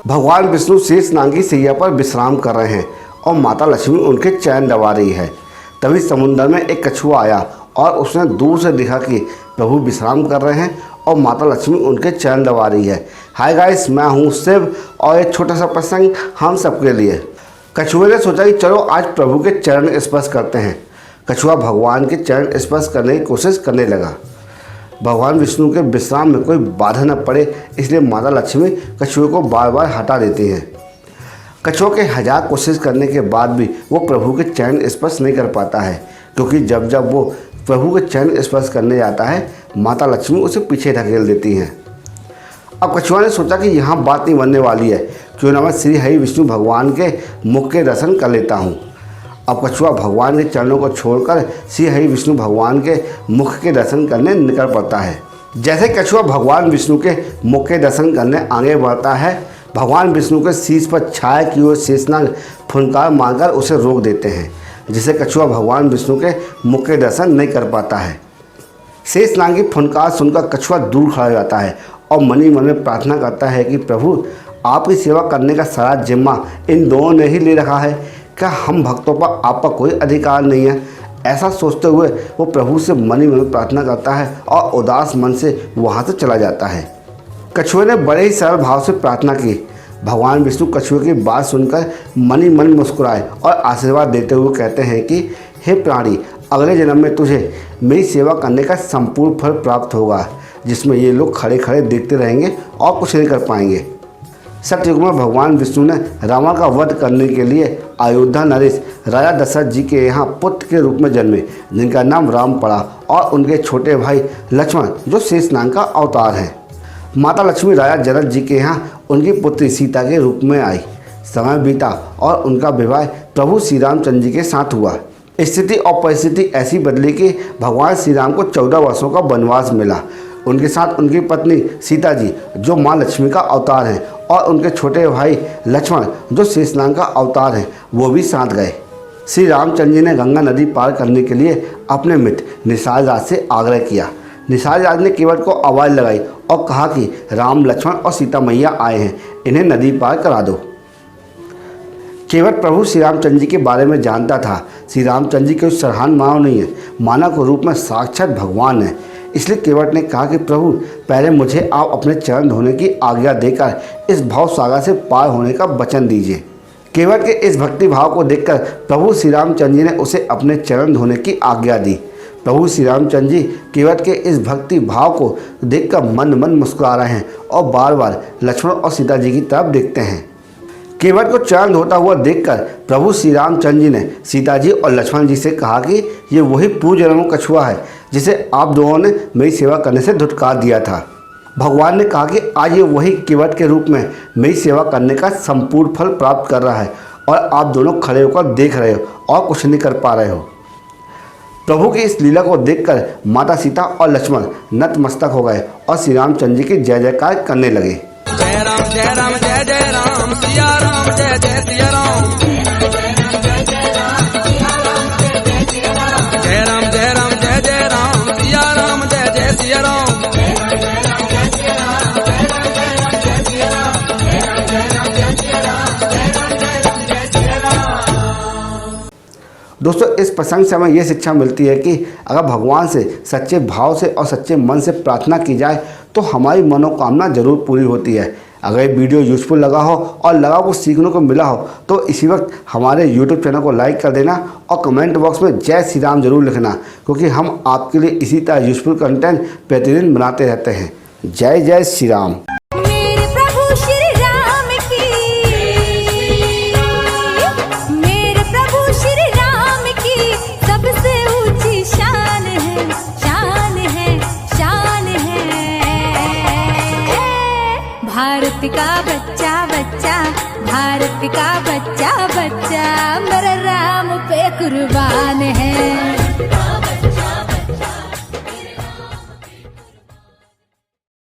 भगवान विष्णु शेष नाग की सैया पर विश्राम कर रहे हैं और माता लक्ष्मी उनके चैन दबा रही है। तभी समुद्र में एक कछुआ आया और उसने दूर से देखा कि प्रभु विश्राम कर रहे हैं और माता लक्ष्मी उनके चैन दबा रही है। हाय गाइस, मैं हूँ शिव और एक छोटा सा प्रसंग हम सबके लिए। कछुए ने सोचा कि चलो आज प्रभु के चरण स्पर्श करते हैं। कछुआ भगवान के चरण स्पर्श करने की कोशिश करने लगा। भगवान विष्णु के विश्राम में कोई बाधा न पड़े, इसलिए माता लक्ष्मी कछुए को बार बार हटा देती हैं। कछुआ के 1000 कोशिश करने के बाद भी वो प्रभु के चरण स्पर्श नहीं कर पाता है, क्योंकि जब जब वो प्रभु के चरण स्पर्श करने जाता है माता लक्ष्मी उसे पीछे धकेल देती हैं। अब कछुआ ने सोचा कि यहाँ बात नहीं बनने वाली है, क्यों ना मैं श्री हरि विष्णु भगवान के मुख के दर्शन कर लेता हूँ। अब कछुआ भगवान के चरणों को छोड़कर श्री हरि विष्णु भगवान के मुख के दर्शन करने निकल पड़ता है। जैसे कछुआ भगवान विष्णु के मुख के दर्शन करने आगे बढ़ता है, भगवान विष्णु के शीश पर छाया की ओर शेषनाग फुनकार मारकर उसे रोक देते हैं, जिससे कछुआ भगवान विष्णु के मुख के दर्शन नहीं कर पाता है। शेषनाग की फुनकार सुनकर कछुआ दूर खड़ा हो जाता है और मनी मन में प्रार्थना करता है कि प्रभु, आपकी सेवा करने का सारा जिम्मा इन दोनों ने ही ले रखा है, क्या हम भक्तों पर आपका कोई अधिकार नहीं है? ऐसा सोचते हुए वो प्रभु से मनी मन में प्रार्थना करता है और उदास मन से वहाँ से चला जाता है। कछुए ने बड़े ही सरल भाव से प्रार्थना की। भगवान विष्णु कछुए की बात सुनकर मनी मन मुस्कुराए और आशीर्वाद देते हुए कहते हैं कि हे प्राणी, अगले जन्म में तुझे मेरी सेवा करने का संपूर्ण फल प्राप्त होगा, जिसमें ये लोग खड़े खड़े देखते रहेंगे और कुछ नहीं कर पाएंगे। सतयुग में भगवान विष्णु ने रावण का वध करने के लिए अयोध्या नरेश राजा दशरथ जी के यहाँ पुत्र के रूप में जन्मे, जिनका नाम राम पड़ा, और उनके छोटे भाई लक्ष्मण जो शेषनाग का अवतार हैं। माता लक्ष्मी राजा जनक जी के यहाँ उनकी पुत्री सीता के रूप में आई। समय बीता और उनका विवाह प्रभु श्री रामचंद्र जी के साथ हुआ। स्थिति और परिस्थिति ऐसी बदली कि भगवान श्री राम को 14 वर्षों का वनवास मिला। उनके साथ उनकी पत्नी सीता जी जो माँ लक्ष्मी का अवतार हैं और उनके छोटे भाई लक्ष्मण जो शेषनाग का अवतार हैं, वो भी साथ गए। श्री रामचंद्र जी ने गंगा नदी पार करने के लिए अपने मित्र निषाद राज से आग्रह किया। निषाद राज ने केवट को आवाज़ लगाई और कहा कि राम, लक्ष्मण और सीता मैया आए हैं, इन्हें नदी पार करा दो। केवट प्रभु श्री रामचंद्र जी के बारे में जानता था। श्री रामचंद्र जी कोई सरहान मानव नहीं है, मानव के रूप में साक्षात भगवान है। इसलिए केवट ने कहा कि प्रभु, पहले मुझे आप अपने चरण धोने की आज्ञा देकर इस भाव सागर से पार होने का वचन दीजिए। केवट के इस भक्ति भाव को देखकर प्रभु श्री रामचंद्र जी ने उसे अपने चरण धोने की आज्ञा दी। प्रभु श्री रामचंद्र जी केवट के इस भक्ति भाव को देखकर मन मन मुस्कुरा रहे हैं और बार बार लक्ष्मण और सीता जी की तरफ देखते हैं। केवट को चरण धोता हुआ देखकर प्रभु श्री रामचंद्र जी ने सीता जी और लक्ष्मण जी से कहा कि ये वही पूर्व जन्म कछुआ है जिसे आप दोनों ने मेरी सेवा करने से धुतकार दिया था। भगवान ने कहा कि आज ये वही केवट के रूप में मेरी सेवा करने का संपूर्ण फल प्राप्त कर रहा है और आप दोनों खड़े होकर देख रहे हो और कुछ नहीं कर पा रहे हो। प्रभु की इस लीला को देखकर माता सीता और लक्ष्मण नतमस्तक हो गए और श्री रामचंद्र जी की जय जयकार करने लगे। जय राम जय राम जय जय राम, सिया राम जय जय सिया राम। जय राम जय राम जय जय राम, सिया राम जय जय सिया राम। दोस्तों, इस प्रसंग से हमें ये शिक्षा मिलती है कि अगर भगवान से सच्चे भाव से और सच्चे मन से प्रार्थना की जाए तो हमारी मनोकामना जरूर पूरी होती है। अगर ये वीडियो यूज़फुल लगा हो और लगा कुछ सीखने को मिला हो तो इसी वक्त हमारे YouTube चैनल को लाइक कर देना और कमेंट बॉक्स में जय श्री राम जरूर लिखना, क्योंकि हम आपके लिए इसी तरह यूज़फुल कंटेंट प्रतिदिन बनाते रहते हैं। जय जय श्री राम। भारत का बच्चा बच्चा, भारत का बच्चा बच्चा मेरा राम पे कुर्बान है।